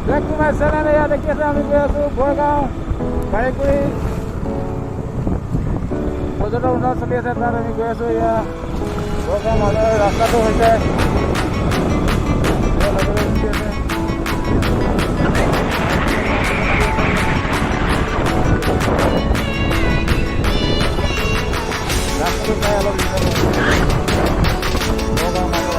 black Kumar channel এয়া দেখি আছে আমি গৈ আছোঁ বৰগাঁও বাৰেকুৰি পৰ্যটন উন্নয়ন চলি আছে তাত আমি গৈ আছোঁ এয়া বৰগাঁও মাজৰ ৰাস্তাটো হৈছে ৰাস্তাটো প্ৰায় অলপ বৰগাঁও মাজৰ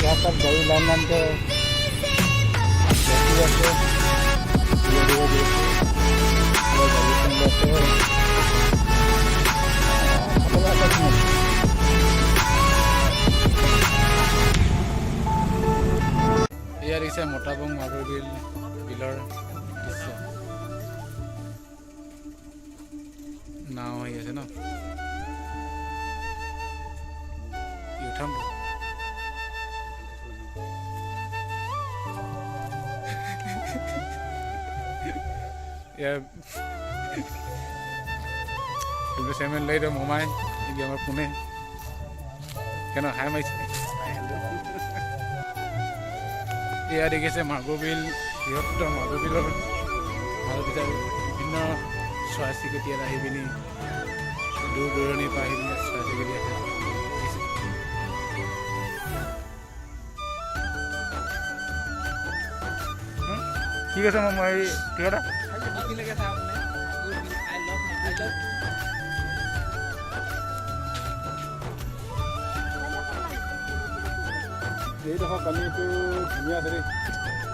ৰাস্তাত গাড়ী লাইন লাইনকে দেখি আছে এয়া দেখিছে মোটাবং মাগুৰ বিলৰ দৃশ্য নাও হৈ আছে ন উঠাম চেমেন লৈ মোমাই আমাৰ পোনে কেন হাই মাৰিছে এয়া দেখিছে মাগুৰ বিল বৃহত্তৰ মাগুৰ বিলৰ মাজত বিভিন্ন চৰাই চিৰিকটি ইয়াত আহি পিনি দূৰ দূৰণিৰ পৰা আহি পিনি চৰাই চিৰিকটি আছে কি কৈছে মই কিহটা এইডোখৰ পানীটো ধুনীয়া আছে দেই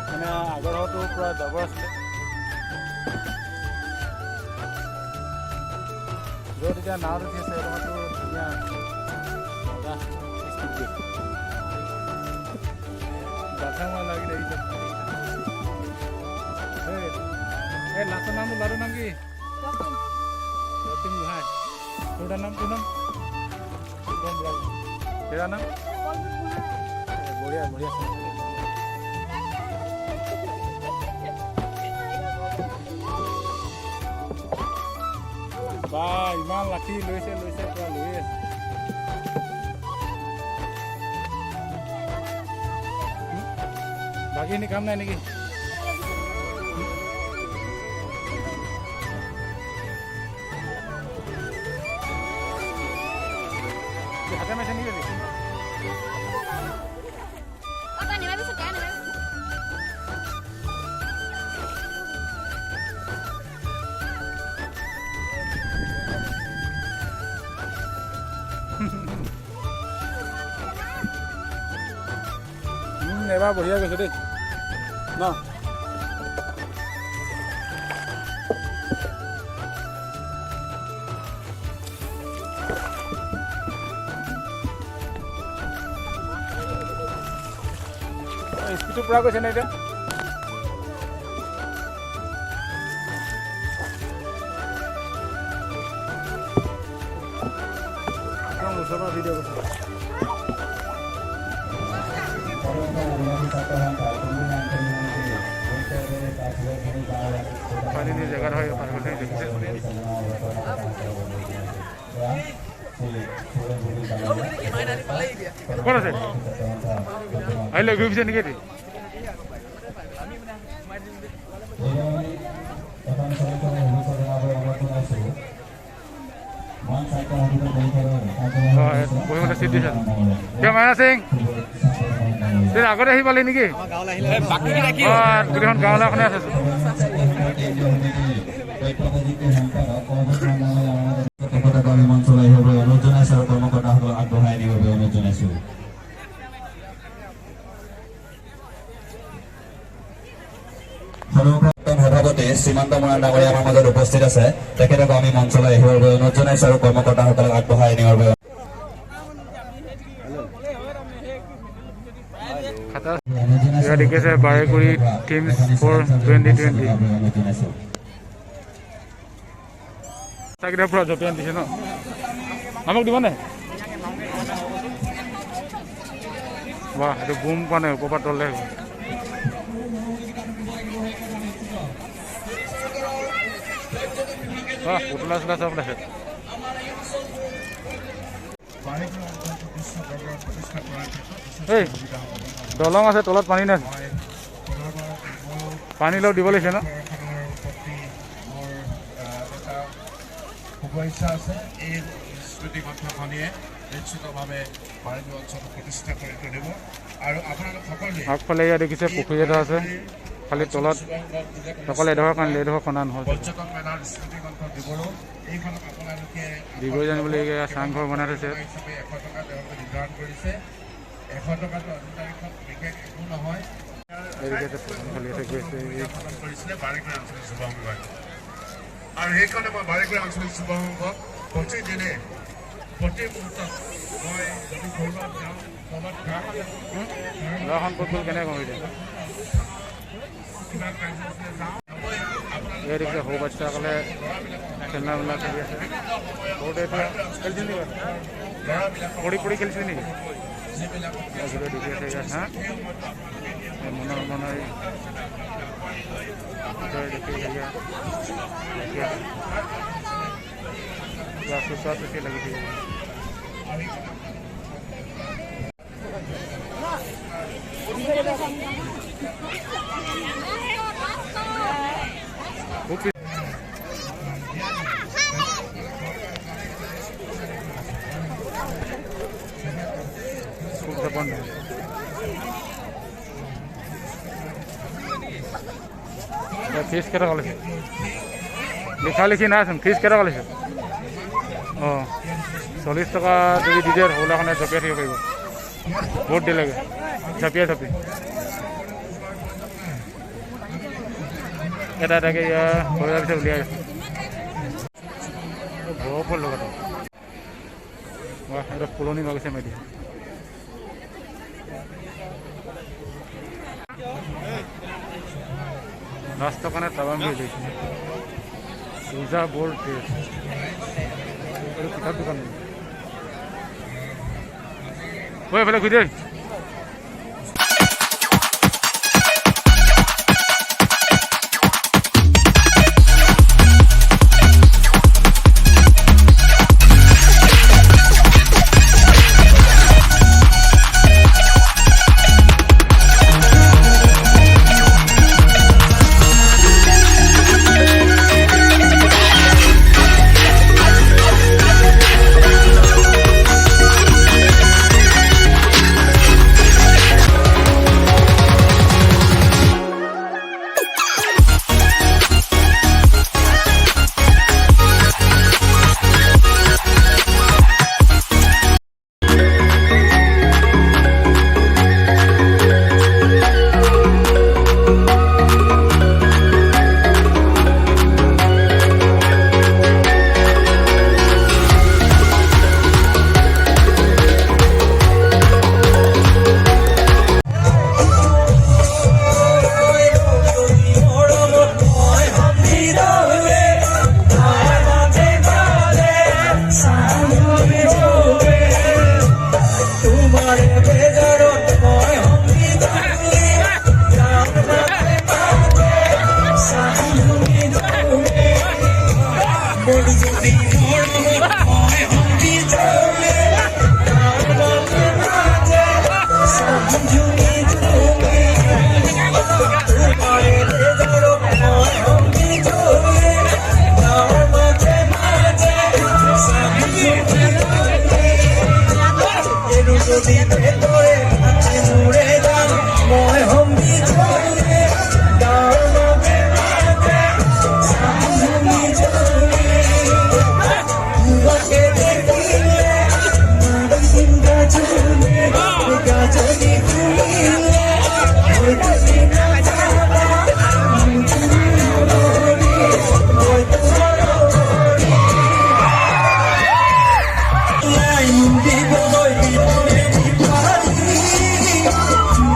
মানে আগৰ ডোখৰটো পূৰা জাবৰ আছিলে য'ত এতিয়া নাৱত উঠি আছে এইডোখৰটো ধুনীয়া গাঠা মাৰ লাগিলে এই লাষ্টৰ নামটো ল'ৰাটোৰ নাম কি ৰক্তিম গোহাঁই তোৰ নাম তেৰা নাম বঢ়িয়া বঢ়িয়া বা ইমান লাঠি লৈছে পূৰা লৈ আছে বাকীখিনি কাম নাই নেকি হাতে মাৰিছে নেকি এবাৰ বঢ়িয়া গৈছে দেই ন স্পীডটো পূৰা গৈছে নে এতিয়া একদম ওচৰৰ পৰা ভিডিঅ' কৰিছে পানী জেগাত হয় পানী দেখিছে ক'ত আছে আহিলে গৈ পিছে নেকি বহিবলৈ চিট দিছে কিয় মাইনা সিং আগতে আহি পালি নেকি গোটেইখন গাঁৱলৈ এখনে আছে অনুৰোধ জনাইছো আৰু কৰ্মকৰ্তাসকলক আগবঢ়াই দিবৰ বাবে অনুৰোধ জনাইছো সভাপতি শ্ৰীমন্ত মৰাণ ডাঙৰীয়া আমাৰ মাজত উপস্থিত আছে তেখেতক আমি মঞ্চলৈ আহিবৰ বাবে অনুৰোধ জনাইছো আৰু কৰ্মকৰ্তাসকলক আগবঢ়াই নিবৰ বাবে দেখিছে বাৰেকুৰি টিমছ ফৰ 2020 চাকিটা পুৰা জপিয়ান দিছে ন আমাক দিব নাই বাহ এইটো বুম পোৱা নাই ওপৰ পৰা তললৈ পুতলা চোলা চব আছে এই দলং আছে তলত পানী নাই পানী লগ দিব লাগিছে ন শুভেচ্ছা আছে এই স্মৃতি গ্ৰন্থখনিয়ে নিশ্চিতভাৱে বাৰেণ্য অঞ্চল প্ৰতিষ্ঠা কৰি তুলিব আৰু আপোনালোক সকলোৱে আগফালে ইয়াত দেখিছে পুখুৰী এটা আছে খালি তলত অকল এডোখৰ কাৰণে এডোখৰ খন্দা নহয় পৰ্যটন মেলাৰ স্মৃতি গ্ৰন্থ দিবৰো এইখনক আপোনালোকে দিবই জানিবলগীয়া চাংঘৰ বনাই থৈছে হিচাপে 100 টকা তেওঁলোকে নিৰ্ধাৰণ কৰিছে 100 টকাটো আজিৰ তাৰিখত বিশেষ একো নহয় কৰিছিলে বাৰেকুৰি আঞ্চলিক যুৱ সংঘই আৰু সেইকাৰণে মই বাৰেকুৰি আঞ্চলিক যুৱ সংঘক প্ৰতিদিনে প্ৰতি মুহূৰ্তত মই যদি ঘূৰিব যাওঁ গাঁওখন ক'ত গ'ল কেনেকৈ কমিছে কিবা কাৰ্যসূচীলৈ যাওঁ এই দেখিছে সৰু বাচ্চাসকলে খেলনা মেলা খেলি আছে সৰুতে এতিয়া খেলিছিল নেকি পৰি পৰি খেলিছিল নেকি দেখি আছে ইয়াত হা মনৰ মনৰ দেখি চোচা চুচি লাগিছে ফিজ কেইটকা লৈছে লিখা লিখি নাইচোন ফিজ কেইটকা লৈছে অঁ 40 টকা যদি দি দিয়ে হৌলাখনে জঁপিয়াই থাকিব পাৰিব বহুত দেৰি লাগে জঁপিয়াই এটা এটাকৈ ইয়াৰ হৈ যোৱাৰ পিছত উলিয়াই গৈছে বৰফৰ লগত এটা ফুলনি লগাইছে মেডি নাস্তাৰ কাৰণে টাৱাং হৈ গৈছে পূজা বৰ টেষ্ট এইটো কিতাপ দোকান ঐ এইফালে ঘূৰি দেই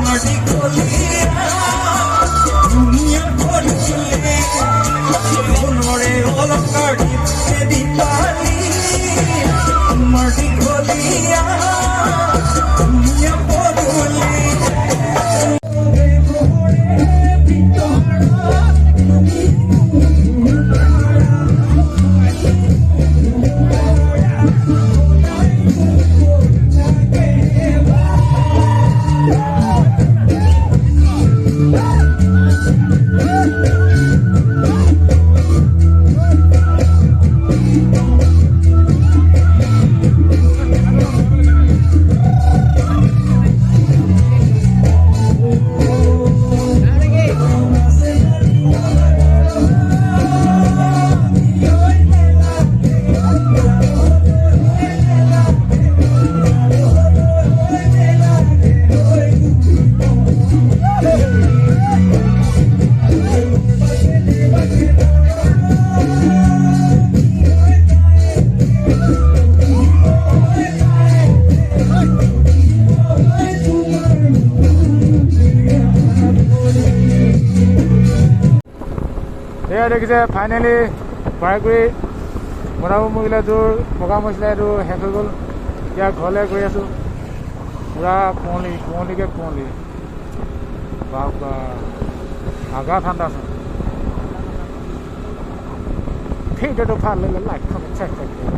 Mardi Colina এয়া দেখিছে ফাইনেলি বাৰেকুৰি বনাব মহিলা যোৰ প্ৰগ্ৰাম হৈছিলে এইটো শেষ হৈ গ'ল এতিয়া ঘৰলৈ গৈ আছোঁ পুৰা কুঁৱলীকৈ কুঁৱলী বাবা আগা ঠাণ্ডাচোন ভিডিঅ'টো ভাল লাগিলে লাইক কমেণ্ট শ্বেয়াৰ কৰি